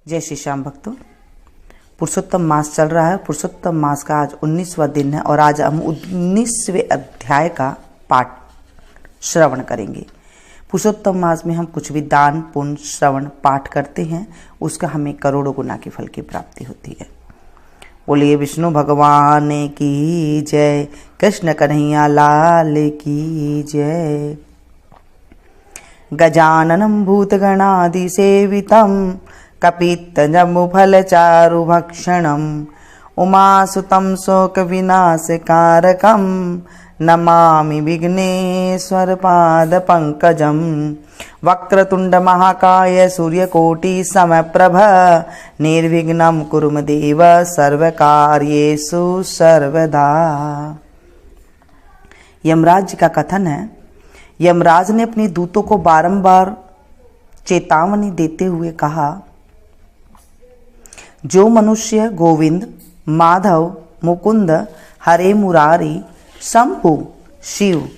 जय श्री श्याम भक्तों। पुरुषोत्तम मास चल रहा है। पुरुषोत्तम मास का आज 19वां दिन है और आज हम 19वें अध्याय का पाठ श्रवण करेंगे। पुरुषोत्तम मास में हम कुछ भी दान पुण्य श्रवण पाठ करते हैं, उसका हमें करोड़ों गुना के फल की प्राप्ति होती है। बोलिए विष्णु भगवान की जय, कृष्ण कन्हैया लाल की जय। गजाननं भूतगणादि सेवितं कपित्तजम्बुफलचारुभक्षणम् उमासुतं शोकविनाशकारकं नमामि विघ्नेश्वरपादपङ्कजं। वक्रतुण्डमहाकाय सूर्यकोटिसमप्रभ निर्विघ्नं कुरु मे देव सर्वकार्येषु सर्वदा। यमराज का कथन है, यमराज ने अपने दूतों को बारंबार चेतावनी देते हुए कहा, जो मनुष्य गोविंद, माधव, मुकुंद, हरे मुरारी, शंभु, शिव,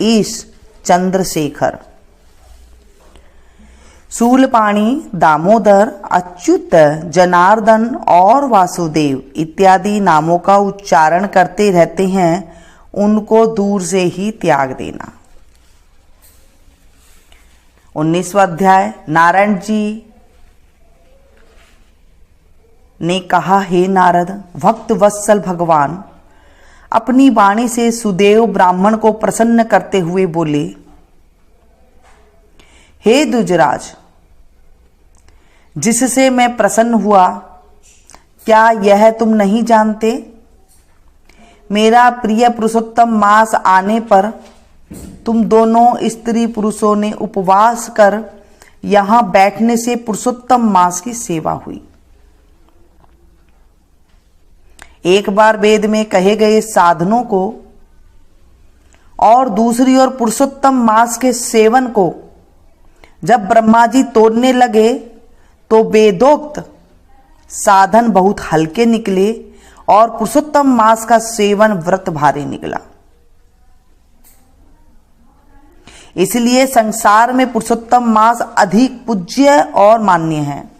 ईश, चंद्रशेखर, शूलपाणी, दामोदर, अच्युत, जनार्दन और वासुदेव इत्यादि नामों का उच्चारण करते रहते हैं, उनको दूर से ही त्याग देना। 19वां अध्याय। नारायण जी ने कहा, हे नारद, भक्त वत्सल भगवान अपनी वाणी से सुदेव ब्राह्मण को प्रसन्न करते हुए बोले, हे द्विजराज, जिससे मैं प्रसन्न हुआ, क्या यह तुम नहीं जानते? मेरा प्रिय पुरुषोत्तम मास आने पर तुम दोनों स्त्री पुरुषों ने उपवास कर यहां बैठने से पुरुषोत्तम मास की सेवा हुई। एक बार वेद में कहे गए साधनों को और दूसरी ओर पुरुषोत्तम मास के सेवन को जब ब्रह्मा जी तोड़ने लगे तो वेदोक्त साधन बहुत हल्के निकले और पुरुषोत्तम मास का सेवन व्रत भारी निकला। इसलिए संसार में पुरुषोत्तम मास अधिक पूज्य और मान्य है।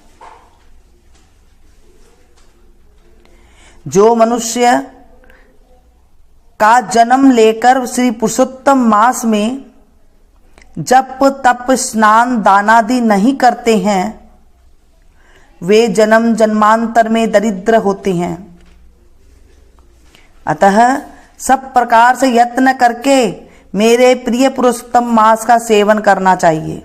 जो मनुष्य का जन्म लेकर श्री पुरुषोत्तम मास में जप तप स्नान दानादि नहीं करते हैं, वे जन्म जन्मांतर में दरिद्र होते हैं। अतः सब प्रकार से यत्न करके मेरे प्रिय पुरुषोत्तम मास का सेवन करना चाहिए।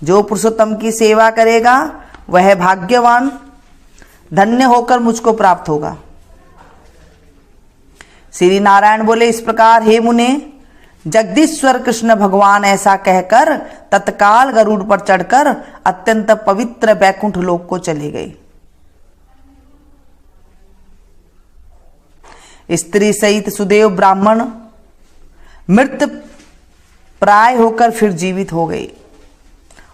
जो पुरुषोत्तम की सेवा करेगा वह भाग्यवान धन्य होकर मुझको प्राप्त होगा। श्री नारायण बोले, इस प्रकार हे मुने, जगदीश्वर कृष्ण भगवान ऐसा कहकर तत्काल गरुड़ पर चढ़कर अत्यंत पवित्र वैकुंठ लोक को चले गए। स्त्री सहित सुदेव ब्राह्मण मृत प्राय होकर फिर जीवित हो गए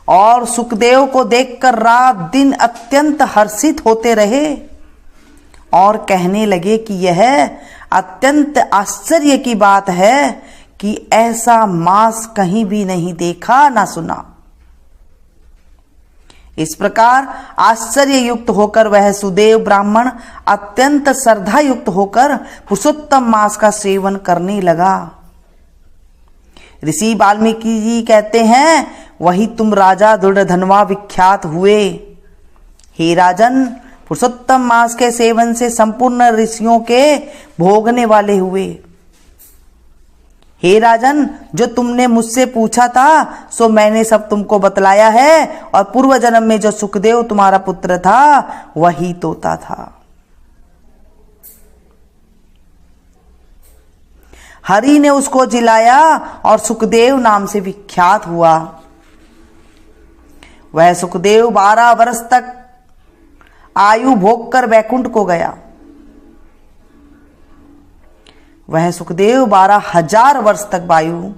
और सुखदेव को देखकर रात दिन अत्यंत हर्षित होते रहे और कहने लगे कि यह अत्यंत आश्चर्य की बात है कि ऐसा मास कहीं भी नहीं देखा ना सुना। इस प्रकार आश्चर्य युक्त होकर वह सुदेव ब्राह्मण अत्यंत श्रद्धा युक्त होकर पुरुषोत्तम मास का सेवन करने लगा। ऋषि वाल्मीकि जी कहते हैं, वही तुम राजा दुर्योधनवा विख्यात हुए। हे राजन, पुरुषोत्तम मास के सेवन से संपूर्ण ऋषियों के भोगने वाले हुए। हे राजन, जो तुमने मुझसे पूछा था सो मैंने सब तुमको बतलाया है और पूर्व जन्म में जो सुखदेव तुम्हारा पुत्र था वही तोता था। हरि ने उसको जिलाया और सुखदेव नाम से विख्यात हुआ। वह सुखदेव 12 वर्ष तक आयु भोग कर वैकुंठ को गया। वह सुखदेव 12,000 वर्ष तक वायु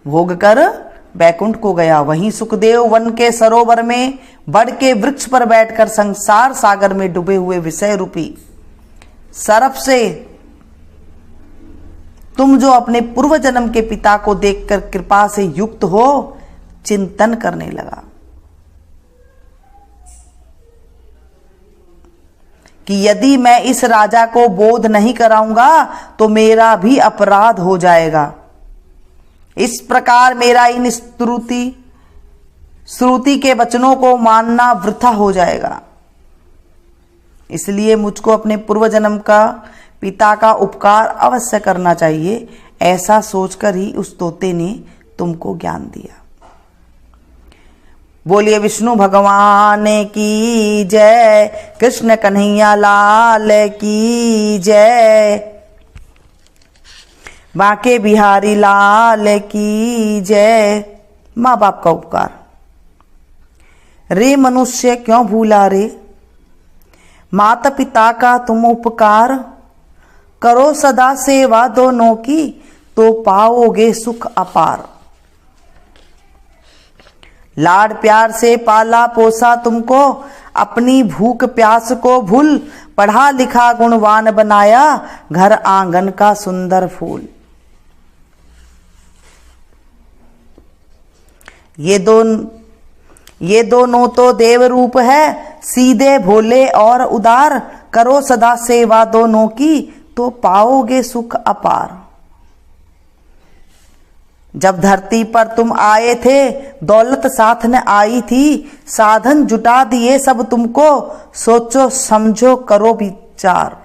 भोग कर वैकुंठ को गया। वहीं सुखदेव वन के सरोवर में बड़ के वृक्ष पर बैठकर संसार सागर में डूबे हुए विषय रूपी सर्प से तुम जो अपने पूर्व जन्म के पिता को देखकर कृपा से युक्त हो चिंतन करने लगा। कि यदि मैं इस राजा को बोध नहीं कराऊंगा तो मेरा भी अपराध हो जाएगा। इस प्रकार मेरा इन श्रुति के वचनों को मानना वृथा हो जाएगा। इसलिए मुझको अपने पूर्व जन्म का पिता का उपकार अवश्य करना चाहिए। ऐसा सोचकर ही उस तोते ने तुमको ज्ञान दिया। बोलिए विष्णु भगवान की जय, कृष्ण कन्हैया लाल की जय, बांके बिहारी लाल की जय। माँ बाप का उपकार। रे मनुष्य क्यों भूला रे, माता पिता का तुम उपकार, करो सदा सेवा दोनों की तो पाओगे सुख अपार। लाड प्यार से पाला पोसा तुमको, अपनी भूख प्यास को भूल, पढ़ा लिखा गुणवान बनाया, घर आंगन का सुंदर फूल। ये दोनों तो देव रूप है, सीधे भोले और उदार, करो सदा सेवा दोनों की तो पाओगे सुख अपार। जब धरती पर तुम आए थे दौलत साथ न आई थी, साधन जुटा दिए सब तुमको, सोचो समझो करो विचार।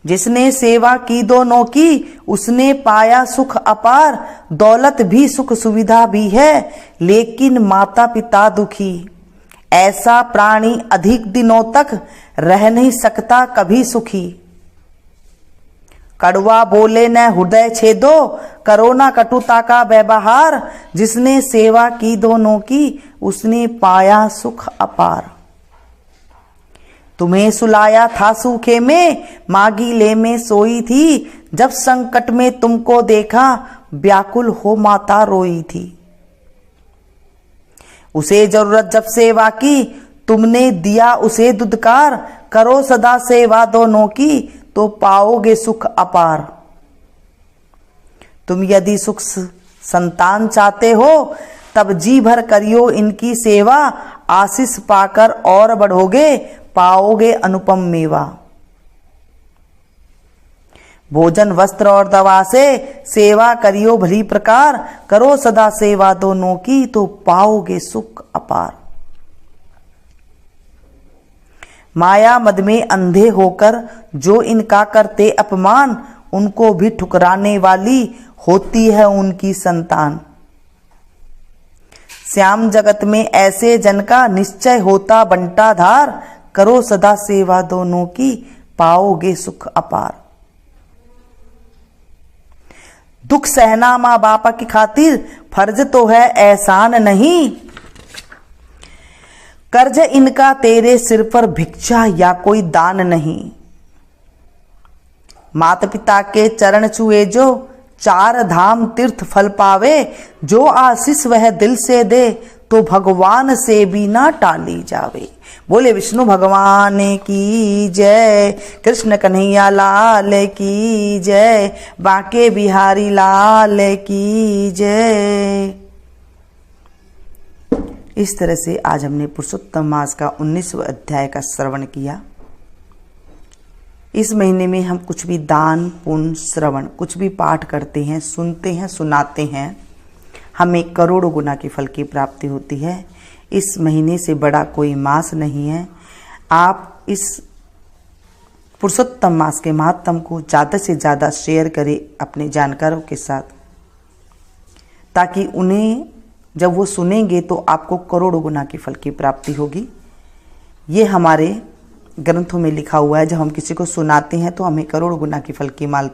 जिसने सेवा की दोनों की उसने पाया सुख अपार, दौलत भी सुख सुविधा भी है लेकिन माता पिता दुखी। ऐसा प्राणी अधिक दिनों तक रह नहीं सकता कभी सुखी। कड़वा बोले न हृदय छेदो, करो ना कटुता का व्यवहार, जिसने सेवा की दोनों की उसने पाया सुख अपार। तुम्हें सुलाया था सूखे में, मागीले में सोई थी, जब संकट में तुमको देखा व्याकुल हो माता रोई थी। उसे जरूरत जब सेवा की तुमने दिया उसे दुदकार, करो सदा सेवा दोनों की तो पाओगे सुख अपार। तुम यदि सुख संतान चाहते हो तब जी भर करियो इनकी सेवा, आशीष पाकर और बढ़ोगे पाओगे अनुपम मेवा। भोजन वस्त्र और दवा से सेवा करियो भली प्रकार, करो सदा सेवा दोनों की तो पाओगे सुख अपार। माया मद में अंधे होकर जो इनका करते अपमान, उनको भी ठुकराने वाली होती है उनकी संतान। श्याम जगत में ऐसे जन का निश्चय होता बंटा धार, करो सदा सेवा दोनों की पाओगे सुख अपार। दुख सहना माँ बापा की खातिर फर्ज तो है एहसान नहीं, कर्ज इनका तेरे सिर पर भिक्षा या कोई दान नहीं। माता पिता के चरण छुए जो चार धाम तीर्थ फल पावे, जो आशीष वह दिल से दे तो भगवान से भी ना टाली जावे। बोले विष्णु भगवान की जय, कृष्ण कन्हैया लाल की जय, बांके बिहारी लाल की जय। इस तरह से आज हमने पुरुषोत्तम मास का 19वां अध्याय का श्रवण किया। इस महीने में हम कुछ भी दान पुण्य श्रवण कुछ भी पाठ करते हैं, सुनते हैं, सुनाते हैं, हमें करोड़ों गुना की फल की प्राप्ति होती है। इस महीने से बड़ा कोई मास नहीं है। आप इस पुरुषोत्तम मास के महात्म को ज़्यादा से ज़्यादा शेयर करें अपने जानकारों के साथ, ताकि उन्हें जब वो सुनेंगे तो आपको करोड़ों गुना की फल की प्राप्ति होगी। ये हमारे ग्रंथों में लिखा हुआ है, जब हम किसी को सुनाते हैं तो हमें करोड़ों गुना की फल की माल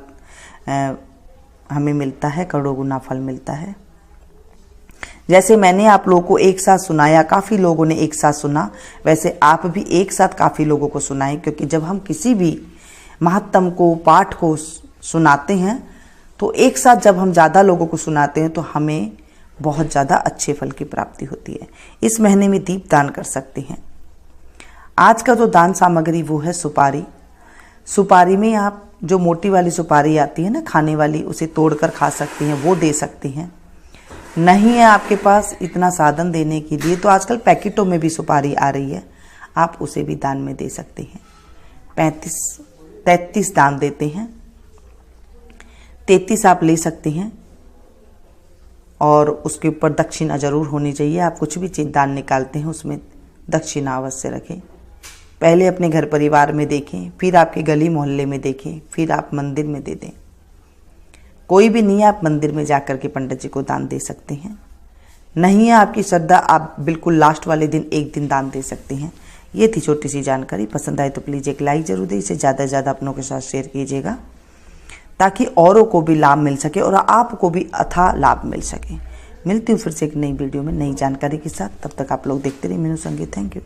हमें मिलता है, करोड़ों गुना फल मिलता है। जैसे मैंने आप लोगों को एक साथ सुनाया, काफ़ी लोगों ने एक साथ सुना, वैसे आप भी एक साथ काफ़ी लोगों को सुनाएं, क्योंकि जब हम किसी भी महात्म को पाठ को सुनाते हैं तो एक साथ जब हम ज़्यादा लोगों को सुनाते हैं तो हमें बहुत ज़्यादा अच्छे फल की प्राप्ति होती है। इस महीने में दीप दान कर सकते हैं। आज का जो दान सामग्री वो है सुपारी। सुपारी में आप जो मोटी वाली सुपारी आती है ना खाने वाली, उसे तोड़कर खा सकते हैं, वो दे सकते हैं। नहीं है आपके पास इतना साधन देने के लिए तो आजकल पैकेटों में भी सुपारी आ रही है, आप उसे भी दान में दे सकते हैं। 33 दान देते हैं, 33 आप ले सकते हैं और उसके ऊपर दक्षिणा जरूर होनी चाहिए। आप कुछ भी चीज दान निकालते हैं उसमें दक्षिणा अवश्य रखें। पहले अपने घर परिवार में देखें, फिर आपके गली मोहल्ले में देखें, फिर आप मंदिर में दे दें। कोई भी नहीं है, आप मंदिर में जाकर के पंडित जी को दान दे सकते हैं। नहीं है आपकी श्रद्धा, आप बिल्कुल लास्ट वाले दिन एक दिन दान दे सकते हैं। ये थी छोटी सी जानकारी। पसंद आए तो प्लीज़ एक लाइक जरूर दें, इसे ज़्यादा से ज़्यादा अपनों के साथ शेयर कीजिएगा ताकि औरों को भी लाभ मिल सके और आपको भी अथाह लाभ मिल सके। मिलती हूँ फिर से एक नई वीडियो में नई जानकारी के साथ। तब तक आप लोग देखते रहिए मीनू संगीत। Thank you.